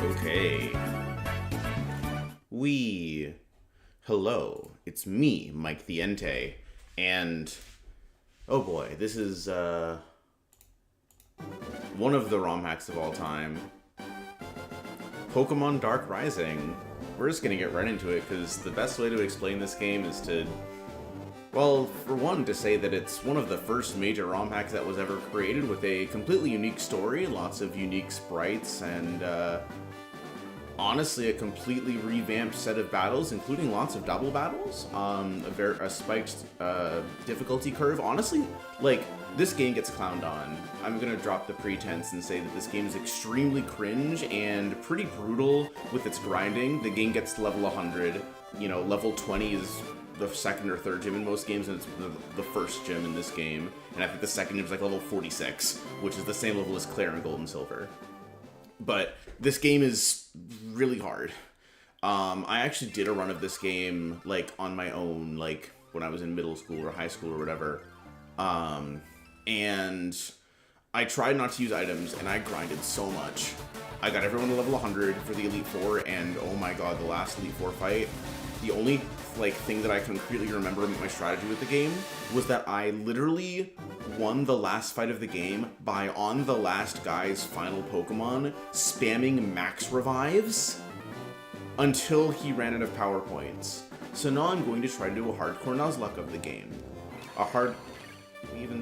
Okay. Hello, it's me, Mike the Entei, and oh boy, this is one of the ROM hacks of all time. Pokemon Dark Rising. We're just gonna get right into it, because the best way to explain this game is to, well, for one, to say that it's one of the first major ROM hacks that was ever created with a completely unique story, lots of unique sprites, and honestly a completely revamped set of battles, including lots of double battles, a spiked difficulty curve. Honestly, like, this game gets clowned on. I'm gonna drop the pretense and say that this game is extremely cringe and pretty brutal with its grinding. The game gets to level 100, you know, level 20 is the second or third gym in most games, and it's the first gym in this game, and I think the second gym is like level 46, which is the same level as Claire in Gold and Silver. But this game is really hard. I actually did a run of this game, like, on my own, like, when I was in middle school or high school or whatever. And I tried not to use items, and I grinded so much. I got everyone to level 100 for the Elite Four, and oh my god, the last Elite Four fight, the only, like, thing that I concretely remember about my strategy with the game was that I literally won the last fight of the game by, on the last guy's final Pokemon, spamming max revives until he ran out of power points. So now I'm going to try to do a hardcore Nuzlocke of the game.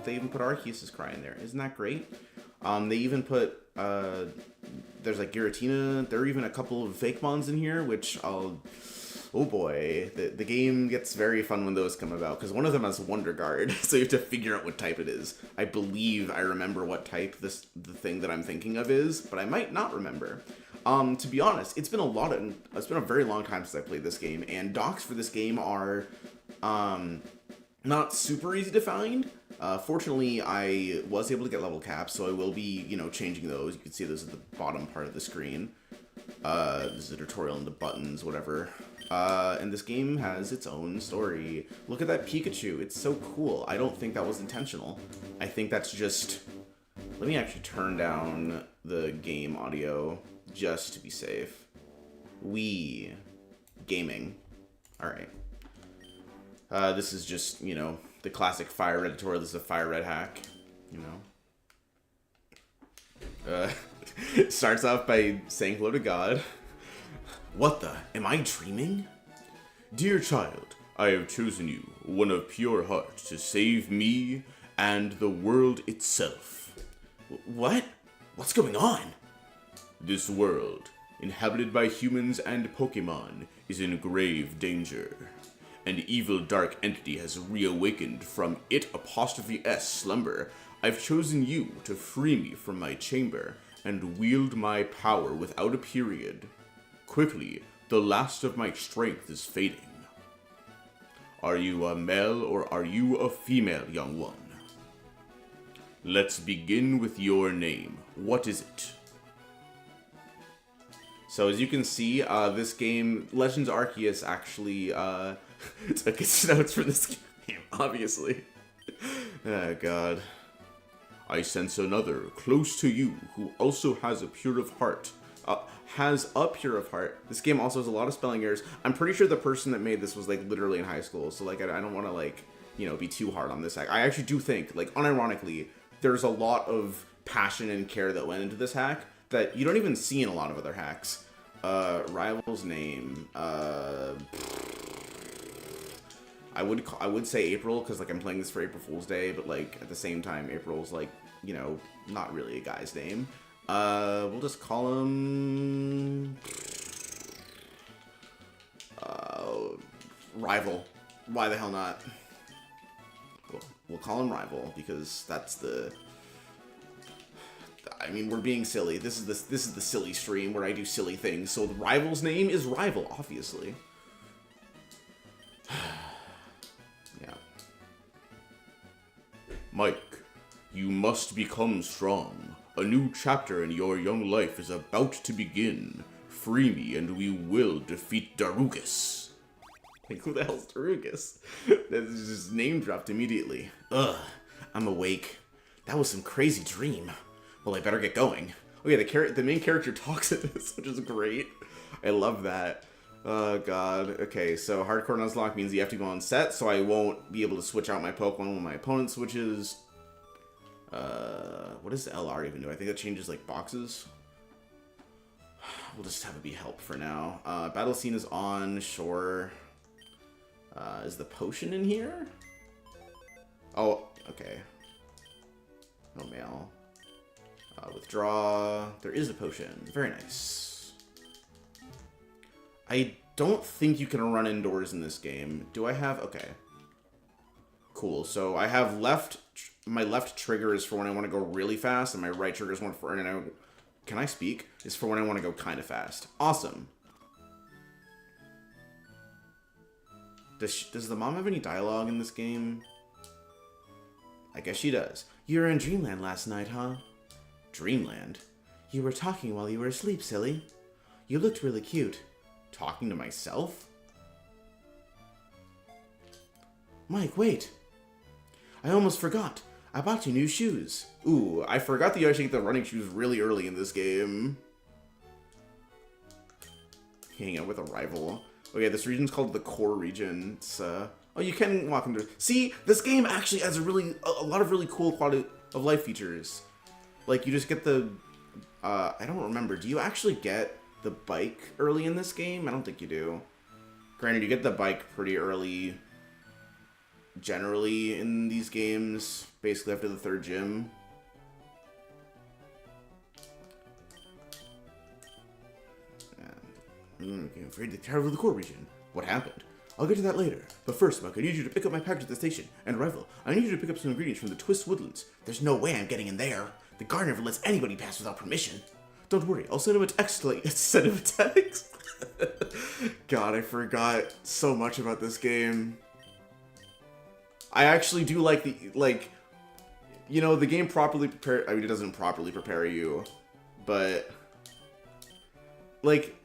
They even put Arceus' Cry in there. Isn't that great? They even put, there's like Giratina, there are even a couple of fake mons in here, which oh boy, the game gets very fun when those come about, because one of them has Wonder Guard, so you have to figure out what type it is. I believe I remember what type the thing that I'm thinking of is, but I might not remember. To be honest, it's been a very long time since I played this game, and docs for this game are not super easy to find. Fortunately, I was able to get level caps, so I will be, you know, changing those. You can see those at the bottom part of the screen. This is a tutorial into buttons, whatever. And this game has its own story. Look at that Pikachu. It's so cool. I don't think that was intentional. I think that's just... Let me actually turn down the game audio just to be safe. Gaming. Alright. This is just, you know, the classic Fire Red tutorial. This is a Fire Red hack, you know. It starts off by saying hello to God. What the? Am I dreaming? Dear child, I have chosen you, one of pure heart, to save me and the world itself. What? What's going on? This world, inhabited by humans and Pokemon, is in grave danger. An evil dark entity has reawakened from its slumber. I've chosen you to free me from my chamber and wield my power without a period. Quickly, the last of my strength is fading. Are you a male or are you a female, young one? Let's begin with your name. What is it? So as you can see, this game, Legends Arceus, actually took its notes for this game, obviously. Oh god. I sense another, close to you, who also has a pure of heart. This game also has a lot of spelling errors. I'm pretty sure the person that made this was, like, literally in high school, so, like, I don't want to, like, you know, be too hard on this hack. I actually do think, like, unironically, there's a lot of passion and care that went into this hack that you don't even see in a lot of other hacks. Rival's name, I would say April, because, like, I'm playing this for April Fool's Day, but, like, at the same time, April's, like, you know, not really a guy's name. We'll just call him... Rival. Why the hell not? We'll call him Rival, because that's the... I mean, we're being silly. This is the silly stream where I do silly things, so the Rival's name is Rival, obviously. Yeah. Mike, you must become strong. A new chapter in your young life is about to begin. Free me and we will defeat Darugus. Like, who the hell's Darugus? That's just name dropped immediately. Ugh, I'm awake. That was some crazy dream. Well, I better get going. Okay, the main character talks in this, which is great. I love that. Oh god. Okay, so hardcore Nuzlocke means you have to go on set, so I won't be able to switch out my Pokemon when my opponent switches. What does LR even do? I think that changes like boxes. We'll just have it be help for now. Battle scene is on, sure. Is the potion in here? Oh, okay. No mail. Withdraw. There is a potion. Very nice. I don't think you can run indoors in this game. Do I have... Okay. Cool. So I have left... My left trigger is for when I want to go really fast, and my right trigger is one for... And can I speak? Is for when I want to go kind of fast. Awesome. Does the mom have any dialogue in this game? I guess she does. You were in Dreamland last night, huh? Dreamland? You were talking while you were asleep, silly. You looked really cute. Talking to myself? Mike, wait. I almost forgot. I bought you new shoes. Ooh, I forgot that you actually get the running shoes really early in this game. Hanging out with a rival. Okay, this region's called the core region. It's, oh, you can walk into... See, this game actually has a lot of really cool quality of life features. Like, you just get the... I don't remember. Do you actually get the bike early in this game? I don't think you do. Granted, you get the bike pretty early, generally, in these games. Basically after the third gym. I'm afraid to travel to the core region. What happened? I'll get to that later. But first, Mike, I need you to pick up my package at the station. And Rival, I need you to pick up some ingredients from the Twist Woodlands. There's no way I'm getting in there. The guard never lets anybody pass without permission. Don't worry, I'll send him a text. Send him a text? God, I forgot so much about this game. I actually do like you know, the game properly prepare... I mean, it doesn't properly prepare you. But, like...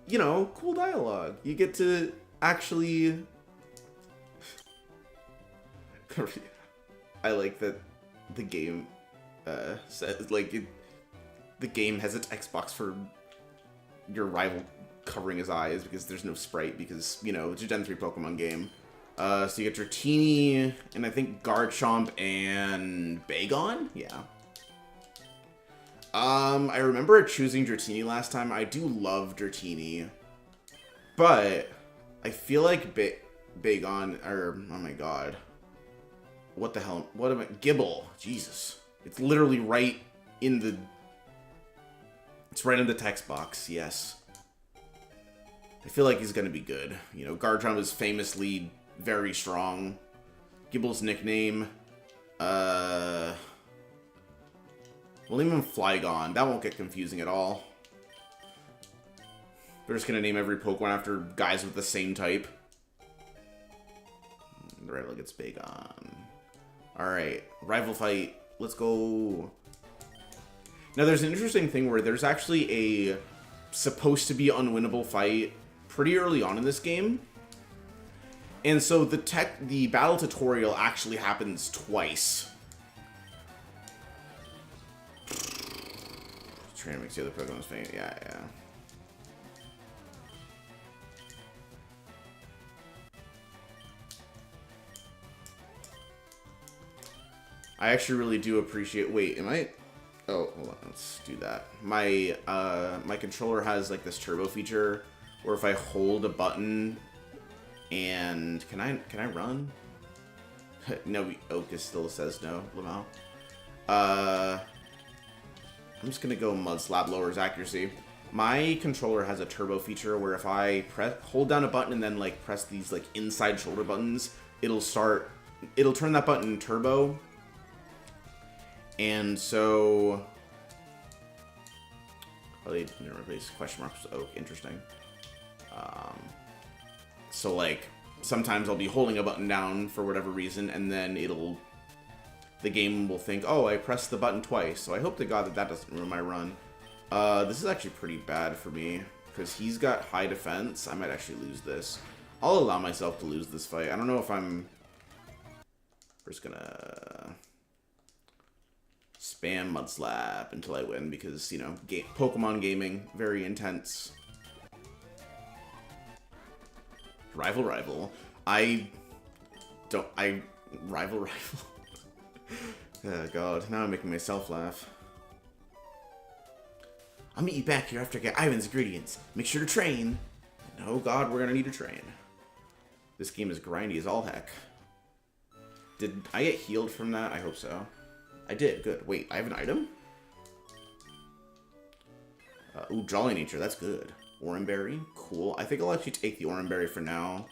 You know, cool dialogue. You get to actually... I like that the game says, like, the game has its Xbox for your rival covering his eyes because there's no sprite because, you know, it's a Gen 3 Pokemon game. So you get Dratini, and I think Garchomp and Bagon? Yeah. I remember choosing Dratini last time. I do love Dratini. But I feel like Bagon, or, oh my god. What the hell? What am I? Gibble. Jesus. It's literally right in the... It's right in the text box, yes. I feel like he's gonna be good. You know, Garchomp is famously very strong. Gibble's nickname, we'll name him Flygon. That won't get confusing at all. We're just gonna name every Pokemon after guys with the same type. The rival gets Bagon. Alright, rival fight. Let's go. Now there's an interesting thing where there's actually a supposed to be unwinnable fight pretty early on in this game. And so the battle tutorial actually happens twice. Trying to make the other Pokemon's faint. Yeah. I actually really do appreciate... Wait, am I... Oh, hold on. Let's do that. My controller has like this turbo feature where if I hold a button and... Can I run? No, Okus still says no, Lamau. I'm just gonna go Mud Slap lowers accuracy. My controller has a turbo feature where if I hold down a button and then like press these like inside shoulder buttons, it'll turn that button turbo. And so, oh, they didn't replace question marks with oak. Interesting. So like sometimes I'll be holding a button down for whatever reason, and then the game will think, oh, I pressed the button twice. So I hope to God that doesn't ruin my run. This is actually pretty bad for me because he's got high defense. I might actually lose this. I'll allow myself to lose this fight. I don't know if I'm just gonna Spam Mud Slap until I win because, you know, Pokemon gaming, very intense. Rival. Rival. Oh god, now I'm making myself laugh. I'll meet you back here after I get Ivan's ingredients. Make sure to train. And oh god, we're gonna need to train. This game is grindy as all heck. Did I get healed from that? I hope so. I did, good. Wait, I have an item? Ooh, Jolly Nature, that's good. Oranberry, cool. I think I'll actually take the Oranberry for now.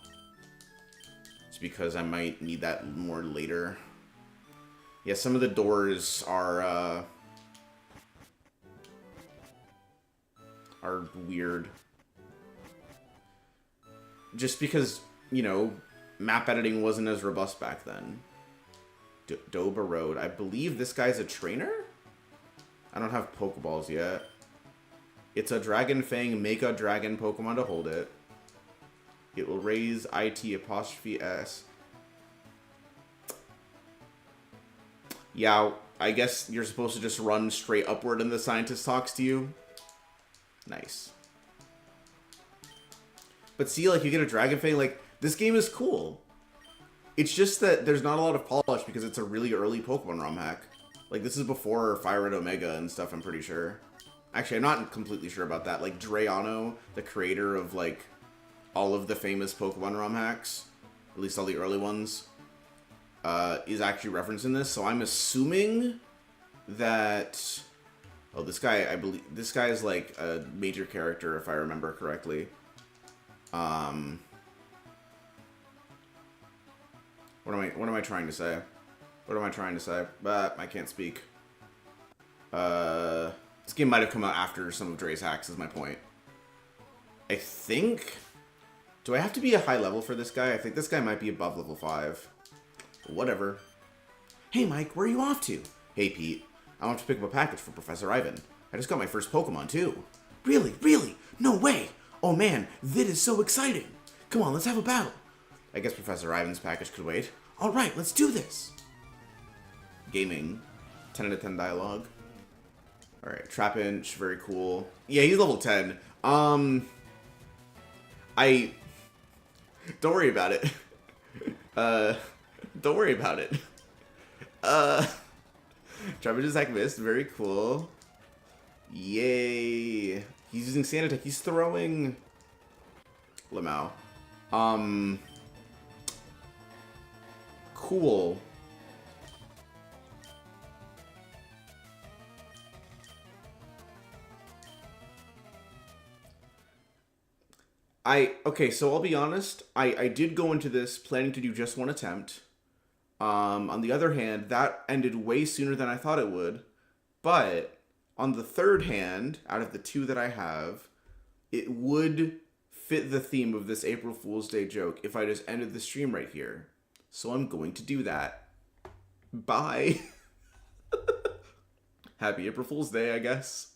It's because I might need that more later. Yeah, some of the doors are weird. Just because, you know, map editing wasn't as robust back then. Doba Road. I believe this guy's a trainer? I don't have Pokeballs yet. It's a Dragon Fang Mega Dragon Pokemon to hold it. It will raise IT''S. Yeah, I guess you're supposed to just run straight upward and the scientist talks to you. Nice. But see, like, you get a Dragon Fang, like, this game is cool. It's just that there's not a lot of polish because it's a really early Pokemon ROM hack. Like, this is before Fire Red Omega and stuff, I'm pretty sure. Actually, I'm not completely sure about that. Like, Drayano, the creator of, like, all of the famous Pokemon ROM hacks, at least all the early ones, is actually referenced in this. So I'm assuming that... Oh, this guy, I believe... This guy is, like, a major character, if I remember correctly. What am I trying to say? What am I trying to say? But I can't speak. This game might have come out after some of Dre's hacks, is my point. I think... Do I have to be a high level for this guy? I think this guy might be above level 5. Whatever. Hey, Mike, where are you off to? Hey, Pete. I want to pick up a package for Professor Ivan. I just got my first Pokemon, too. Really? Really? No way! Oh, man, that is so exciting! Come on, let's have a battle. I guess Professor Ivan's package could wait. Alright, let's do this! Gaming. 10 out of 10 dialogue. Alright, Trapinch, very cool. Yeah, he's level 10. Don't worry about it. Don't worry about it. Trapinch's attack missed, very cool. Yay. He's using Sand Attack. He's throwing... Lamau. Cool. Okay, so I'll be honest, I did go into this planning to do just one attempt. On the other hand, that ended way sooner than I thought it would. But on the third hand, out of the two that I have, it would fit the theme of this April Fool's Day joke if I just ended the stream right here. So I'm going to do that. Bye. Happy April Fool's Day, I guess.